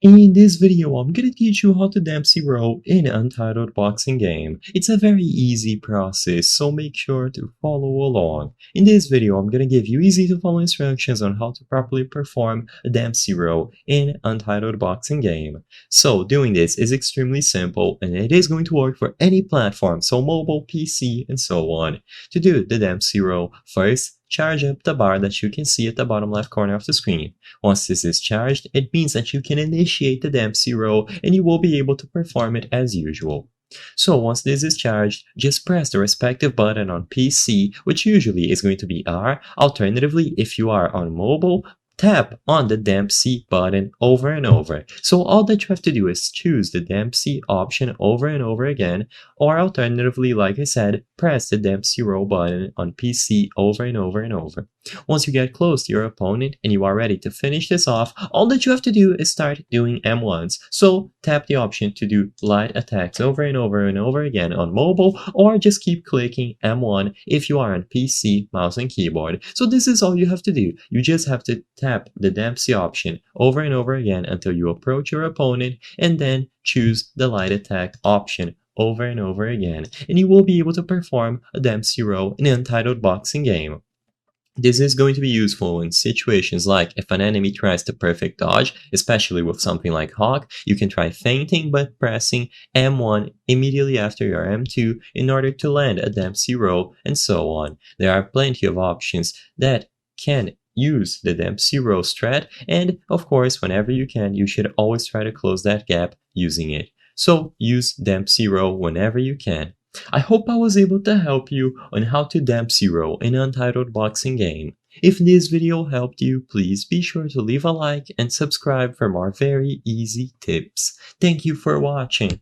In this video, I'm gonna teach you how to Dempsey row in Untitled Boxing Game. It's a very easy process, so make sure to follow along. In this video, I'm gonna give you easy to follow instructions on how to properly perform a Dempsey row in Untitled Boxing Game. So doing this is extremely simple and it is going to work for any platform, so mobile, PC, and so on. To do the Dempsey row, first charge up the bar that you can see at the bottom left corner of the screen. Once this is charged, it means that you can initiate the Dempsey row and you will be able to perform it as usual. So once this is charged, just press the respective button on PC, which usually is going to be R. Alternatively, if you are on mobile, tap on the Dempsey button over and over. So all that you have to do is choose the Dempsey option over and over again, or alternatively, like I said, press the Dempsey row button on PC over and over and over. Once you get close to your opponent and you are ready to finish this off, all that you have to do is start doing M1s. So tap the option to do light attacks over and over and over again on mobile, or just keep clicking M1 if you are on PC, mouse and keyboard. So this is all you have to do. You just have to tap the Dempsey option over and over again until you approach your opponent and then choose the light attack option over and over again, and you will be able to perform a Dempsey row in an Untitled Boxing Game. This is going to be useful in situations like if an enemy tries to perfect dodge, especially with something like Hawk, you can try feinting but pressing M1 immediately after your M2 in order to land a Dempsey row, and so on. There are plenty of options that can use the Dempsey row strat, and of course, whenever you can, you should always try to close that gap using it. So use Dempsey row whenever you can. I hope I was able to help you on how to Dempsey row in an Untitled Boxing Game. If this video helped you, please be sure to leave a like and subscribe for more very easy tips. Thank you for watching.